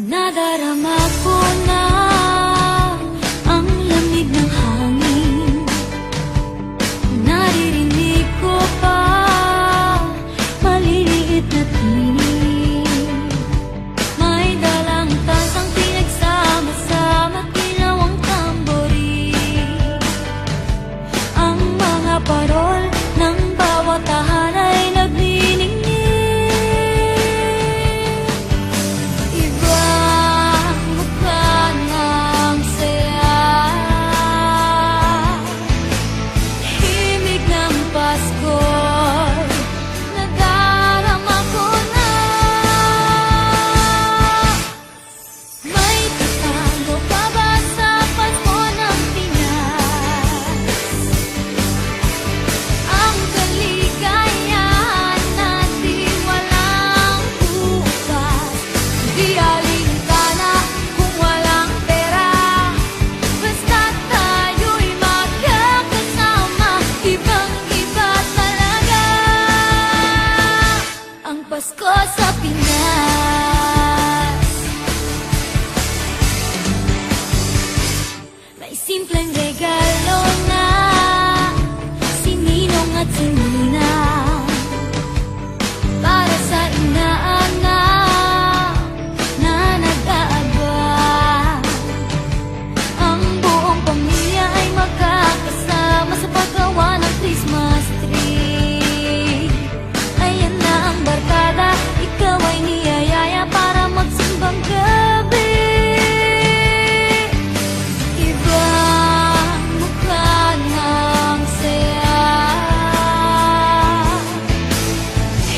Nadarama ko na ang lamig ng hangin. Naririnig ko pa maliliit na tinig. May dalang tansang pinagsama-sama, ginawang tamborin. Ang mga parol ng bawat tahan ay nagniningning. Pasko sa Pinas. May simpleng regalo na sininong at sininang para sa inaanak na nag-aabang. Ang buong pamilya ay magkakasama sa paggawa ng Christmas tree. Ayan na ang barkada, ikaw ay niyayaya para magsimbang gabi. Ibang mukha ng saya,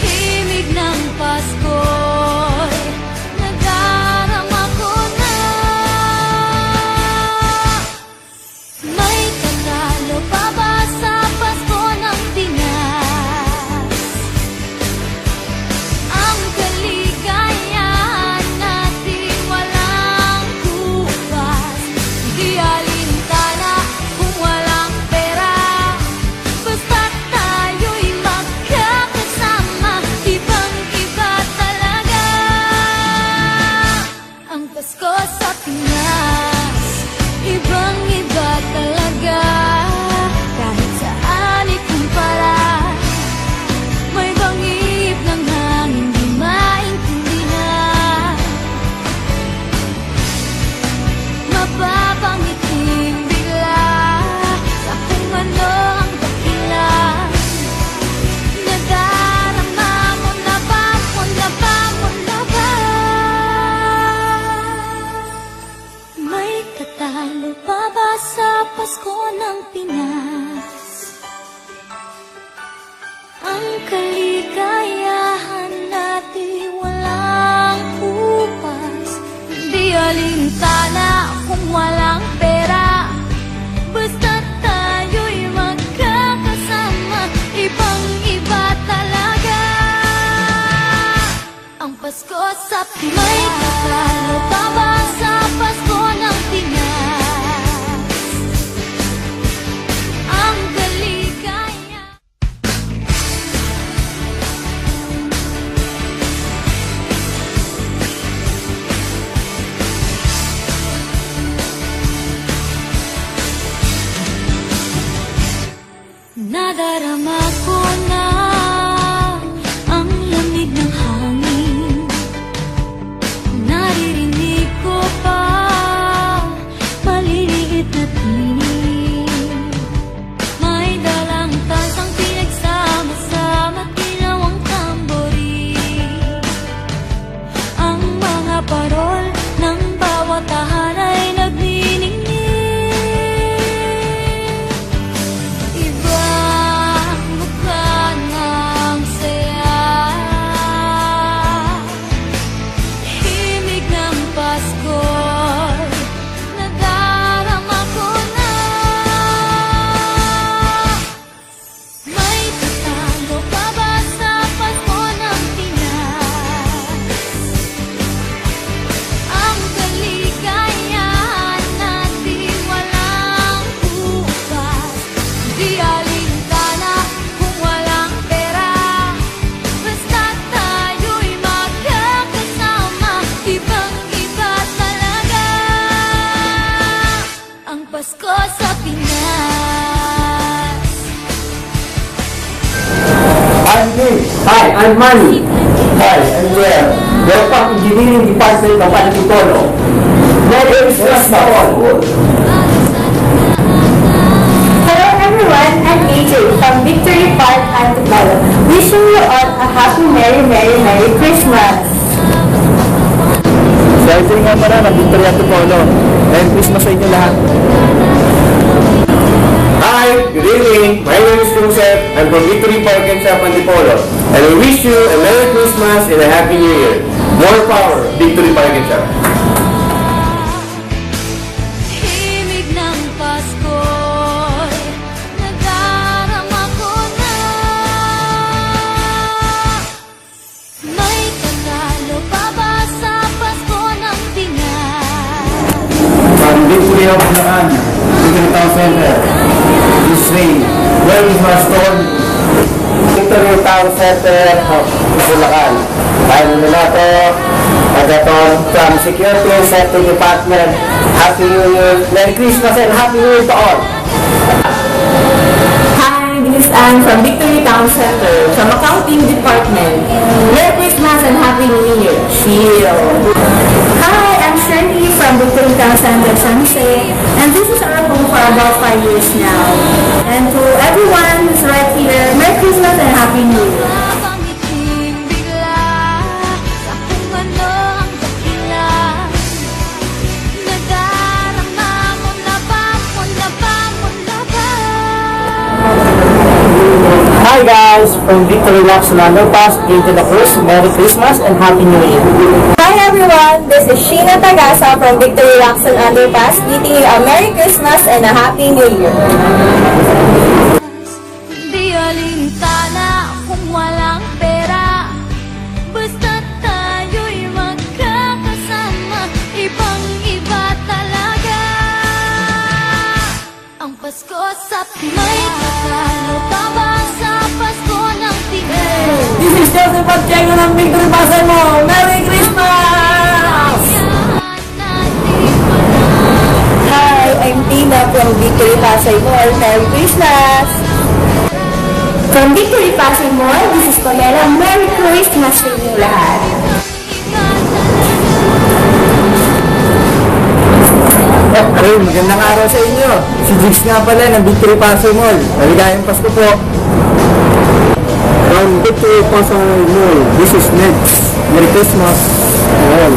himig ng Pasko'y nadarama ko na. May tatalo pa ba sa Pasko ng Pinas? Ang kaligayahan natin walang kupas, di alintana kung walang pera. Basta't tayo'y magkakasama, ibang-iba talaga ang Pasko sa Pinas. Ibang-iba talaga, kahit saan ikumpara. May bangib ng hangin di maintindihan, mapapangiting bigla sa kung ano ang dakilan. Nadarama mo na ba, mo na ba, mo na ba? May tatalo pa ba sa Pasko ng Pinas? Ang kaligayahan natin walang kupas, di alintana kung walang pera. Basta't tayo'y magkakasama, ibang-iba talaga ang Pasko sa Pinas. May tatalo pa ba sa Pasko ng Pinas? Ang kaligayahan. Nadarama ko na ang lamig ng hangin. Naririnig ko pa maliliit na tinig. May dalang tansang pinagsama-sama, ginawang tamborin. Ang mga parol ng bawat tahan ay nagniningning. Ibang mukha ng saya, himig ng Pasko'y nadarama ko na. May tatalo pa ba sa Pasko ng Pinas? I'm Manny. Hi, I'm Joel. Welcome to Engineering Department of Antipolo. Merry Christmas to all. Hello everyone, I'm AJ from Victory Park, Antipolo. Wishing you all a happy, Merry Christmas! So, ito nga muna ng Victory Antipolo. Merry Christmas sa inyo lahat. Hi, good evening. My name is Joseph. I'm from Victory Park and Shop Antipolo. And we wish you a Merry Christmas and a Happy New Year. More power, Victory Park and Shop. Himig ng Pasko'y nadarama ko na. May tatalo pa ba sa Pasko ng tinga? From Victory of Bulacan, Victory Town Center. This way, where is my store? Victory Town Center of Bulacan. Tayo nila to, Agaton from Security and Safety Department. Happy New Year, Merry Christmas and Happy New Year to all. Hi, this is Anne from Victory Town Center, from Accounting Department. Merry Christmas and Happy New Year! Chill! Hi, I'm Shirley from Victory Town Center, San Jose, and this is our home for about 5 years now. And to everyone who's right here, Merry Christmas and Happy New Year! Nabangiting bigla sa kung ano ang dahilan. Nadarama mo na ba? Hi guys, from Victory Lacson Underpass, into the Cruz, Merry Christmas and Happy New Year. Hi everyone, this is Sheena Tagasa from Victory Lacson Underpass, wishing you a Merry Christmas and a Happy New Year! Di alintana kung walang pera, basta't tayo'y magkakasama. Ibang-iba talaga ang Pasko sa May tatalo pa ba sa Pasko ng tingin? This is Joseph Pacheco ng Victory Pasay mo. Merry Christmas! Hi, I'm Tina from Victory Pasay Mall. Merry Christmas! From Victory Pasay Mall, this is Pamela. Merry Christmas sa inyo lahat! Ayun, magandang araw sa inyo. Si Jigs nga pala ng Victory Pasay Mall. Maligayang Pasko po. From Victory Pasay Mall, this is Ned. Merry Christmas to all.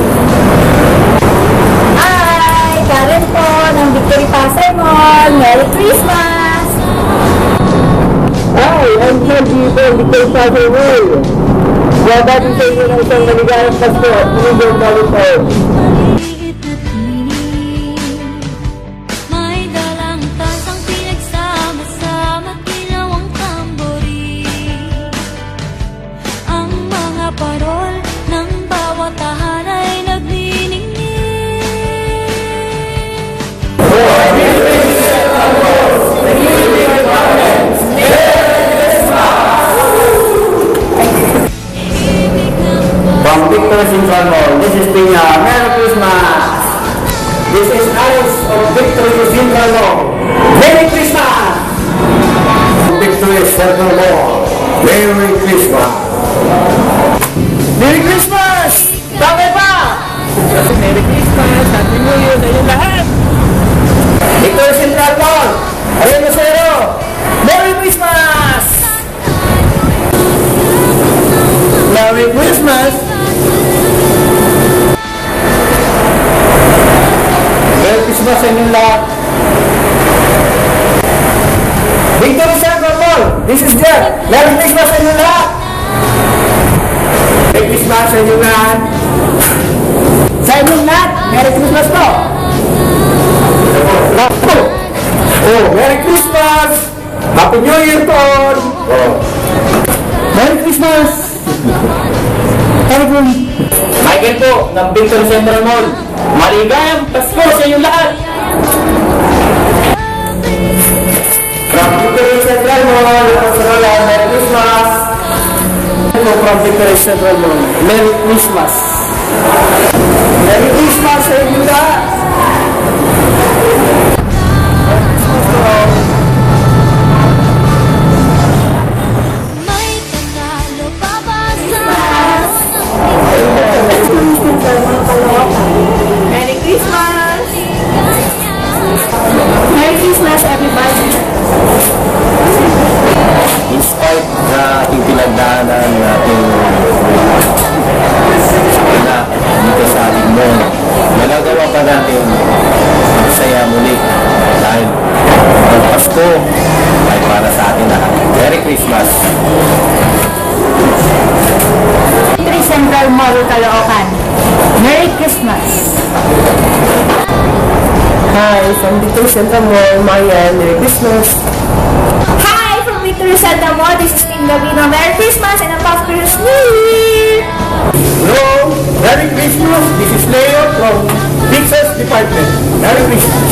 Hi! Karen po ng Victory Pasay Mall. Merry Christmas! Hi, I'm Henry from Victory Pasay Mall. Babati sa inyo ng isang maligayang Pasko. Pinigyan namin po. Maliit na tinig, may dalang tasang pinagsama-sama, kilaw ang tamborin. Ang mga parol ng bawat tahan ay nagniningning. From Victory Central Mall, this is Pina. Merry Christmas! This is Alex of Victory Central Mall. Merry Christmas! Victory Central Mall. Merry Christmas! Merry Christmas! Bakit pa? Merry Christmas! Happy New Year sa inyo lahat! Victory Central Mall. Ayun na zero. Merry Christmas! Merry Christmas! Merry Christmas sa inyong lahat! Victory Central Mall! This is Jeff! Merry Christmas sa inyong lahat! Merry Christmas sa inyong lahat! Sa inyong lahat! Merry Christmas po! Oh, Merry Christmas! Happy New Year to all! Oh. Merry Christmas! Michael po, ng Victory Central Mall. Maligayang Pasko sa inyong lahat! From Victory Central Mall, Merry Christmas! From Victory Central Mall, Merry Christmas! Merry Christmas sa inyong lahat! May tatalo pa ba Christmas. Hi, from Victory Santa Mall, Marian, Merry Christmas. Hi, from Victory Santa Mall, this is Team Gabino. Merry Christmas and a prosperous New Year! Hello, Merry Christmas. This is Leo from Pixels Department. Merry Christmas.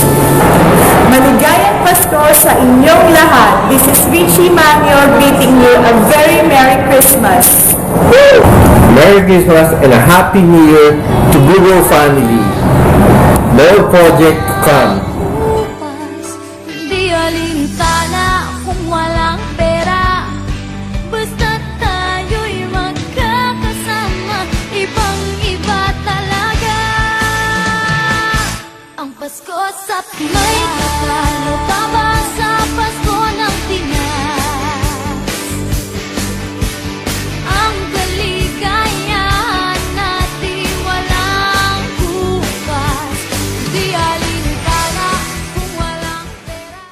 Maligayang Pasko sa inyong lahat. This is Richie Manio greeting you a very Merry Christmas. Merry Christmas and a Happy New Year to Google family. More project to come. Bukas, di alintana kung walang pera. Basta tayo'y magkakasama, ibang-iba talaga ang Pasko sa may